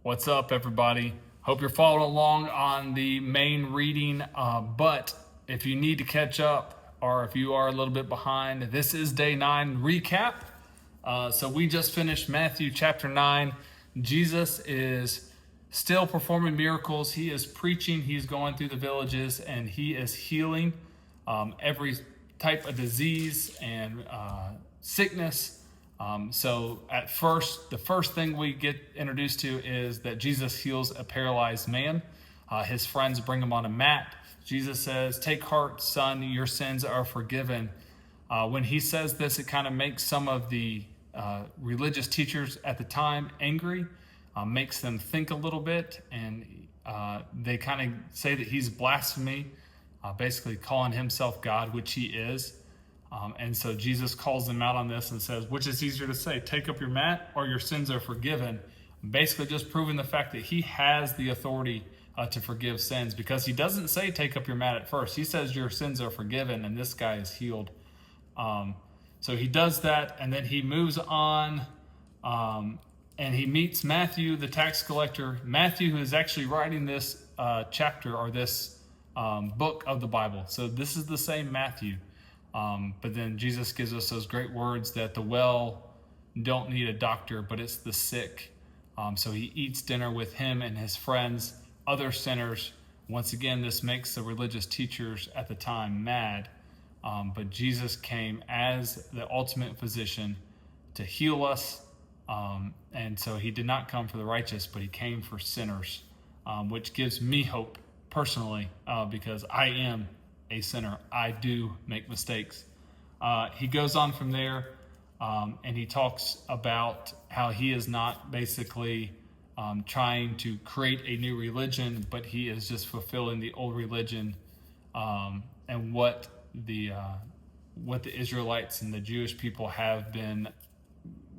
What's up, everybody? Hope you're following along on the main reading, but if you need to catch up or if you are a little bit behind, this is day 9 recap. So we just finished Matthew chapter 9. Jesus is still performing miracles. He is preaching. He's going through the villages and he is healing every type of disease and sickness. So at first, the first thing we get introduced to is that Jesus heals a paralyzed man. His friends bring him on a mat. Jesus says, "Take heart, son, your sins are forgiven." When he says this, it kind of makes some of the religious teachers at the time angry, makes them think a little bit, and they kind of say that he's blasphemy, basically calling himself God, which he is. And so Jesus calls them out on this and says, which is easier to say, take up your mat or your sins are forgiven? Basically just proving the fact that he has the authority to forgive sins, because he doesn't say take up your mat at first. He says your sins are forgiven and this guy is healed. So he does that, and then he moves on and he meets Matthew, the tax collector. Matthew, who is actually writing this chapter or this book of the Bible. So this is the same Matthew. But then Jesus gives us those great words that the well don't need a doctor, but it's the sick. So he eats dinner with him and his friends, other sinners. Once again, this makes the religious teachers at the time mad. But Jesus came as the ultimate physician to heal us. And so he did not come for the righteous, but he came for sinners, which gives me hope personally, because I am a sinner. I do make mistakes. He goes on from there, and he talks about how he is not basically trying to create a new religion, but he is just fulfilling the old religion, and what the Israelites and the Jewish people have been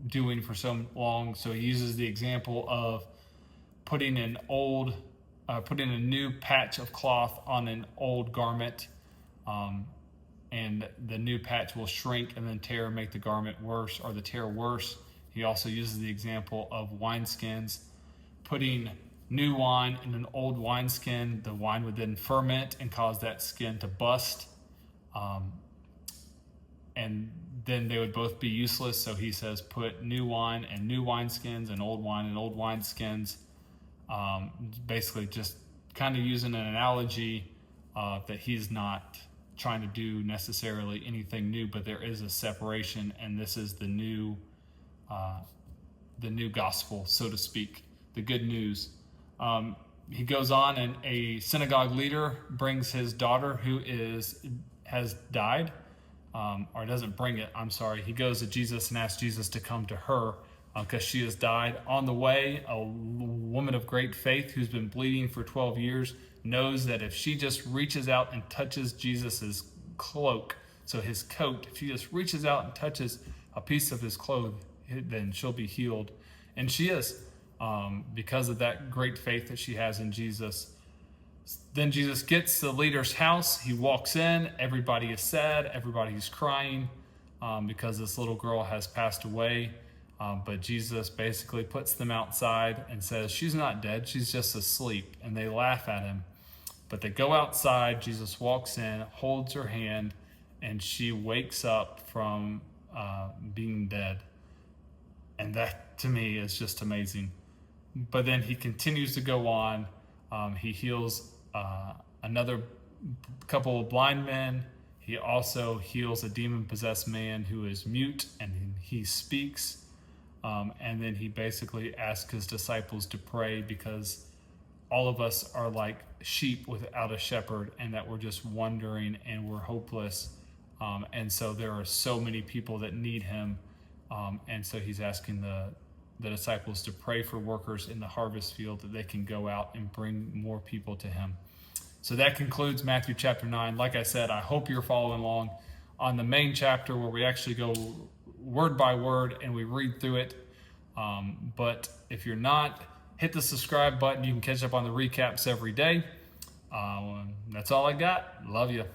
doing for so long. So he uses the example of putting a new patch of cloth on an old garment, and the new patch will shrink and then tear and make the garment worse, or the tear worse. He also uses the example of wineskins. Putting new wine in an old wineskin, the wine would then ferment and cause that skin to bust, and then they would both be useless. So he says put new wine in new wineskins and old wine in old wineskins. Basically just kind of using an analogy that he's not trying to do necessarily anything new, but there is a separation, and this is the new gospel, so to speak, the good news. He goes on, and a synagogue leader brings his daughter who has died, or doesn't bring it, I'm sorry. He goes to Jesus and asks Jesus to come to her because she has died. On the way, a woman of great faith who's been bleeding for 12 years knows that if she just reaches out and touches Jesus's cloak, so his coat, if she just reaches out and touches a piece of his cloak, then she'll be healed. And she is, because of that great faith that she has in Jesus. Then Jesus gets to the leader's house. He walks in. Everybody is sad. Everybody's crying because this little girl has passed away. But Jesus basically puts them outside and says, she's not dead, she's just asleep. And they laugh at him. But they go outside, Jesus walks in, holds her hand, and she wakes up from being dead. And that, to me, is just amazing. But then he continues to go on. He heals another couple of blind men. He also heals a demon-possessed man who is mute, and he speaks. And then he basically asks his disciples to pray, because all of us are like sheep without a shepherd, and that we're just wandering and we're hopeless. And so there are so many people that need him. And so he's asking the disciples to pray for workers in the harvest field, that they can go out and bring more people to him. So that concludes Matthew chapter 9. Like I said, I hope you're following along on the main chapter, where we actually go word by word and we read through it. But if you're not, hit the subscribe button. You can catch up on the recaps every day. That's all I got. Love you.